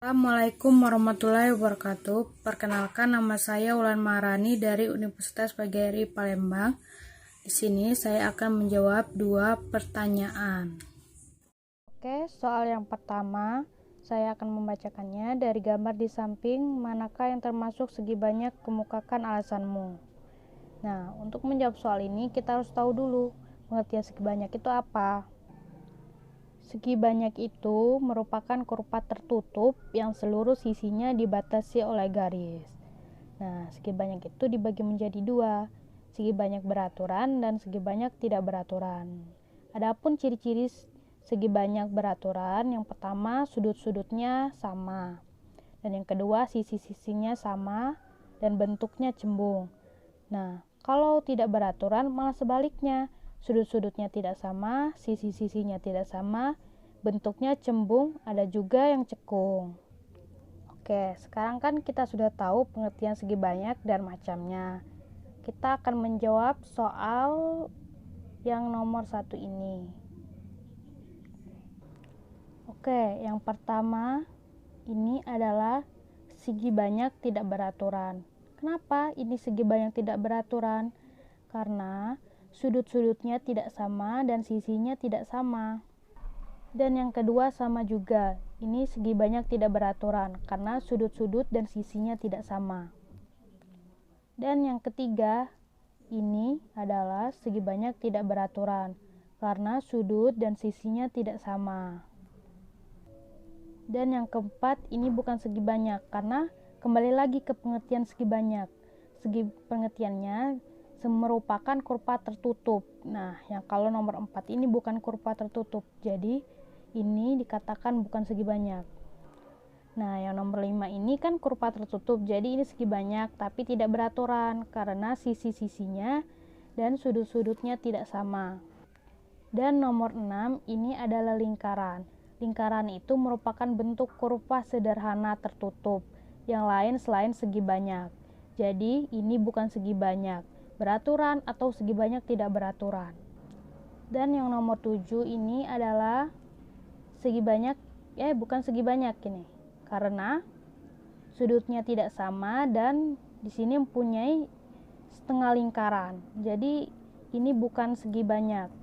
Assalamualaikum warahmatullahi wabarakatuh. Perkenalkan, nama saya Wulan Maharani dari Universitas PGRI Palembang. Di sini saya akan menjawab 2 pertanyaan. Oke, soal yang pertama saya akan membacakannya. Dari gambar di samping, manakah yang termasuk segi banyak? Kemukakan alasanmu. Nah, untuk menjawab soal ini kita harus tahu dulu pengertian segi banyak itu apa. Segi banyak itu merupakan kurva tertutup yang seluruh sisinya dibatasi oleh garis. Nah, segi banyak itu dibagi menjadi 2, segi banyak beraturan dan segi banyak tidak beraturan. Adapun ciri-ciri segi banyak beraturan, yang pertama sudut-sudutnya sama, dan yang kedua sisi-sisinya sama dan bentuknya cembung. Nah, kalau tidak beraturan malah sebaliknya, sudut-sudutnya tidak sama, sisi-sisinya tidak sama, bentuknya cembung, ada juga yang cekung. Oke, sekarang kan kita sudah tahu pengertian segi banyak dan macamnya. Kita akan menjawab soal yang nomor 1 ini. Oke, yang pertama ini adalah segi banyak tidak beraturan. Kenapa ini segi banyak tidak beraturan? Karena sudut-sudutnya tidak sama dan sisinya tidak sama. Dan yang kedua sama juga, ini segi banyak tidak beraturan karena sudut-sudut dan sisinya tidak sama. Dan yang ketiga, ini adalah segi banyak tidak beraturan karena sudut dan sisinya tidak sama. Dan yang keempat, ini bukan segi banyak karena kembali lagi ke pengertian segi banyak. Segi pengertiannya merupakan kurva tertutup. Nah, yang kalau nomor 4 ini bukan kurva tertutup. Jadi ini dikatakan bukan segi banyak. Nah, yang nomor 5 ini kan kurva tertutup. Jadi ini segi banyak tapi tidak beraturan karena sisi-sisinya dan sudut-sudutnya tidak sama. Dan nomor 6 ini adalah lingkaran. Lingkaran itu merupakan bentuk kurva sederhana tertutup, yang lain selain segi banyak. Jadi ini bukan segi banyak beraturan atau segi banyak tidak beraturan. Dan yang nomor 7 ini adalah segi banyak, bukan segi banyak ini, karena sudutnya tidak sama dan di sini mempunyai setengah lingkaran. Jadi ini bukan segi banyak.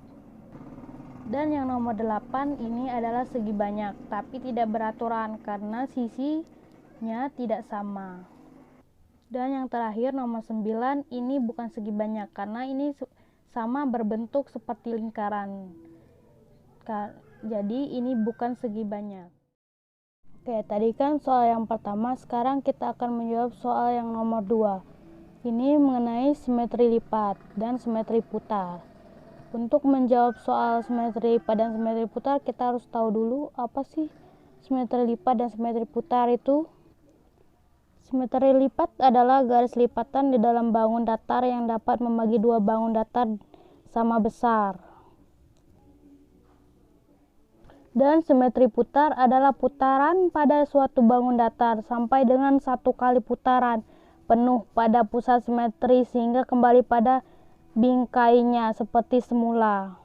Dan yang nomor 8 ini adalah segi banyak tapi tidak beraturan karena sisinya tidak sama. Dan yang terakhir nomor 9 ini bukan segi banyak karena ini sama berbentuk seperti lingkaran. Jadi ini bukan segi banyak. Oke, tadi kan soal yang pertama, sekarang kita akan menjawab soal yang nomor 2. Ini mengenai simetri lipat dan simetri putar. Untuk menjawab soal simetri lipat dan simetri putar, kita harus tahu dulu apa sih simetri lipat dan simetri putar itu. Simetri lipat adalah garis lipatan di dalam bangun datar yang dapat membagi 2 bangun datar sama besar. Dan simetri putar adalah putaran pada suatu bangun datar sampai dengan 1 kali putaran penuh pada pusat simetri sehingga kembali pada bingkainya seperti semula.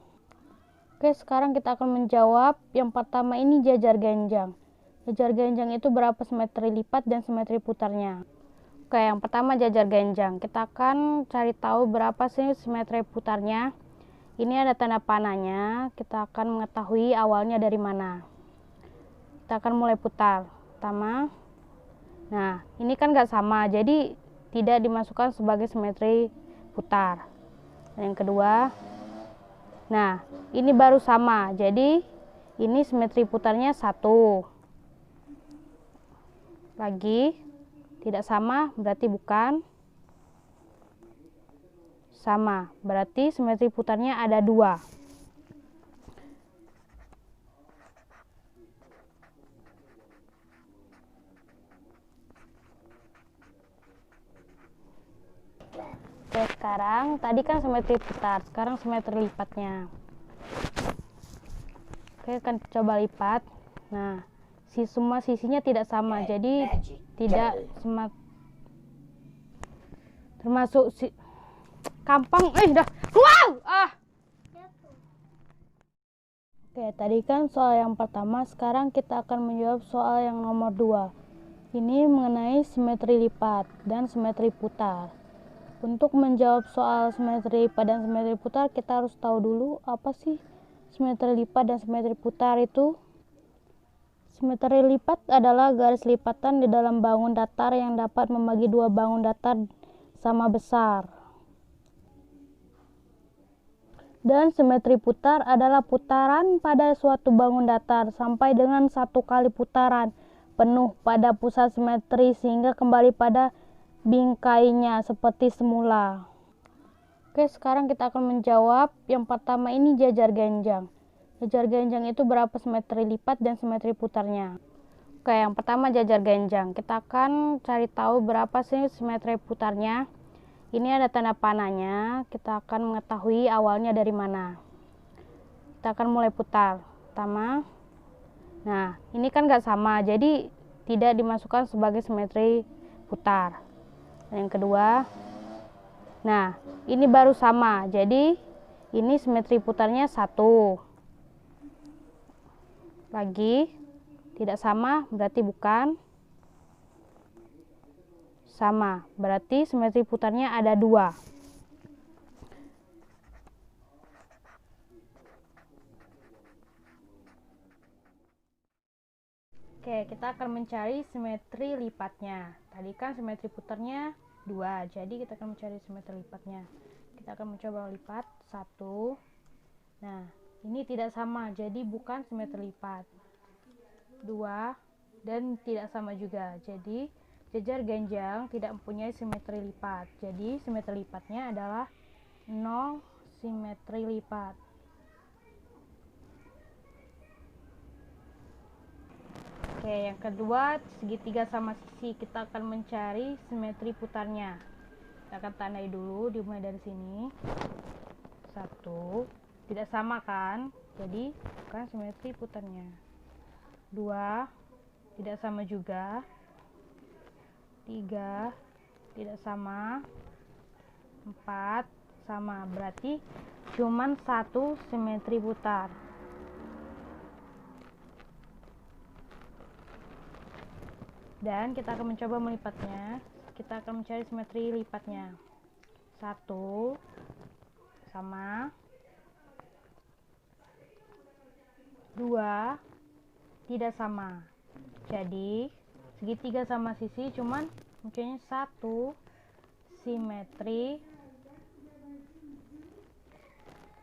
Oke, sekarang kita akan menjawab yang pertama ini jajar genjang. Jajar genjang itu berapa simetri lipat dan simetri putarnya? Oke, yang pertama jajar genjang. Kita akan cari tahu berapa sih simetri putarnya. Ini ada tanda panahnya, kita akan mengetahui awalnya dari mana. Kita akan mulai putar. Pertama, nah ini kan gak sama, jadi tidak dimasukkan sebagai simetri putar. Dan yang kedua, nah ini baru sama, jadi ini simetri putarnya 1. Lagi, tidak sama berarti bukan. Sama, berarti simetri putarnya ada 2. Oke, sekarang tadi kan simetri putar, sekarang simetri lipatnya. Oke, kan coba lipat. Nah, semua sisinya tidak sama, jadi tidak termasuk kampung dah wow Oke, tadi kan soal yang pertama, sekarang kita akan menjawab soal yang nomor 2. Ini mengenai simetri lipat dan simetri putar. Untuk menjawab soal simetri lipat dan simetri putar, kita harus tahu dulu apa sih simetri lipat dan simetri putar itu. Simetri lipat adalah garis lipatan di dalam bangun datar yang dapat membagi dua bangun datar sama besar. Dan simetri putar adalah putaran pada suatu bangun datar sampai dengan 1 kali putaran penuh pada pusat simetri sehingga kembali pada bingkainya seperti semula. Oke, sekarang kita akan menjawab yang pertama ini jajar genjang. Jajar genjang itu berapa simetri lipat dan simetri putarnya? Oke, yang pertama jajar genjang. Kita akan cari tahu berapa sih simetri putarnya. Ini ada tanda panahnya, kita akan mengetahui awalnya dari mana. Kita akan mulai putar. Pertama, nah ini kan gak sama, jadi tidak dimasukkan sebagai simetri putar. Dan yang kedua, nah ini baru sama, jadi ini simetri putarnya 1. Lagi, tidak sama berarti bukan. Sama, berarti simetri putarnya ada 2. Oke, kita akan mencari simetri lipatnya. Tadi kan simetri putarnya 2, jadi kita akan mencari simetri lipatnya. Kita akan mencoba lipat 1. Nah, ini tidak sama, jadi bukan simetri lipat. 2 dan tidak sama juga, jadi jajar genjang tidak mempunyai simetri lipat. Jadi simetri lipatnya adalah 0 simetri lipat. Oke, yang kedua segitiga sama sisi, kita akan mencari simetri putarnya. Kita akan tandai dulu, dimulai dari sini. 1, tidak sama kan, jadi bukan simetri putarnya. 2, tidak sama juga. 3, tidak sama. 4, sama, berarti cuman 1 simetri putar. Dan kita akan mencoba melipatnya. Kita akan mencari simetri lipatnya. 1 sama. 2 tidak sama. Jadi segitiga sama sisi cuman mempunyai 1 simetri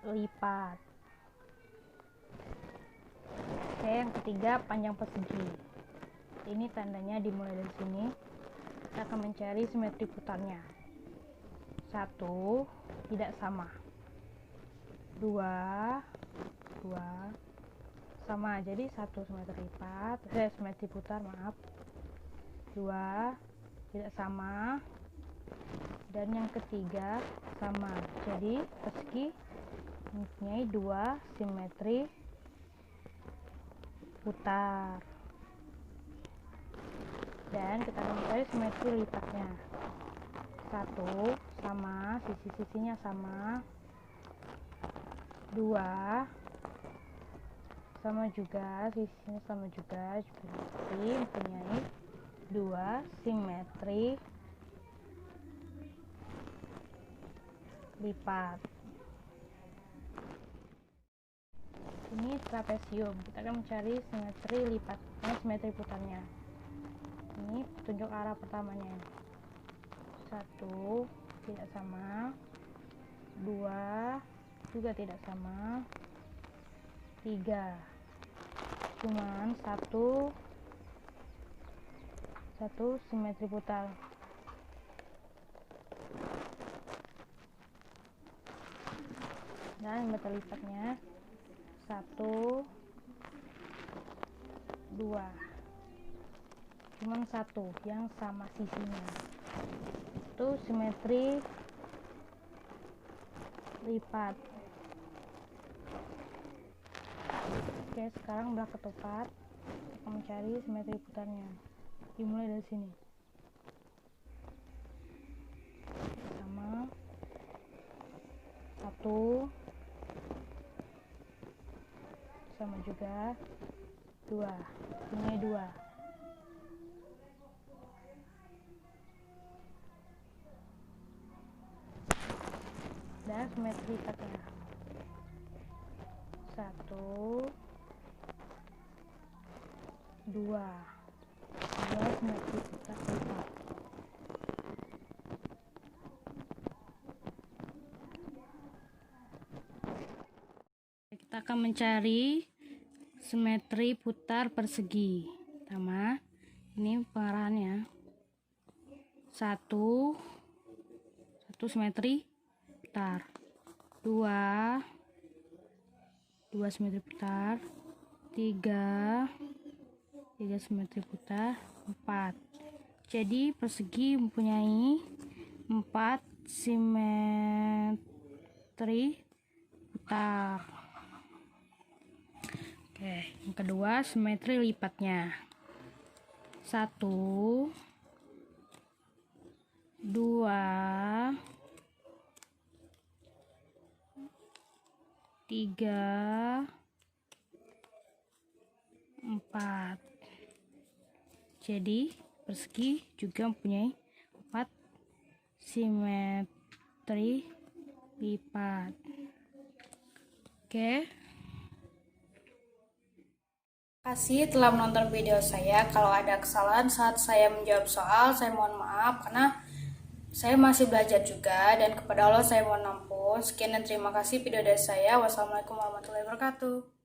lipat. Oke, yang ketiga panjang persegi. Ini tandanya dimulai dari sini. Kita akan mencari simetri putarnya. 1 tidak sama. 2 sama, jadi 1 simetri lipat, simetri putar, maaf. 2 tidak sama, dan yang ketiga sama, jadi persegi mempunyai 2 simetri putar. Dan kita akan mencari simetri lipatnya. 1 sama, sisi-sisinya sama. 2 sama juga, sisinya sama juga, berarti mempunyai 2 simetri lipat. Ini trapesium, kita akan mencari simetri lipatnya, simetri putarnya. Ini petunjuk arah pertamanya. 1 tidak sama. 2 juga tidak sama. 3 cuman 1 simetri putar. Dan simetri lipatnya 1 2 cuman 1 yang sama sisinya. Itu simetri lipat. Oke, sekarang belah ketupat. Kita akan mencari simetri putarnya. Dimulai dari sini. Sama 1 sama juga 2, nilai 2. Dan simetri lipatnya 1, 2 simetri putar lipat. Kita akan mencari simetri putar persegi. Pertama, ini pengarahannya 1 simetri putar, 2 simetri putar, 3 simetri putar, 4. Jadi persegi mempunyai 4 simetri putar. Oke, yang kedua simetri lipatnya 1, 2, 3, 4. Jadi persegi juga mempunyai 4 simetri lipat. Oke. Terima kasih telah menonton video saya. Kalau ada kesalahan saat saya menjawab soal, saya mohon maaf karena saya masih belajar juga, dan kepada Allah saya mohon ampun. Sekian dan terima kasih video dari saya. Wassalamualaikum warahmatullahi wabarakatuh.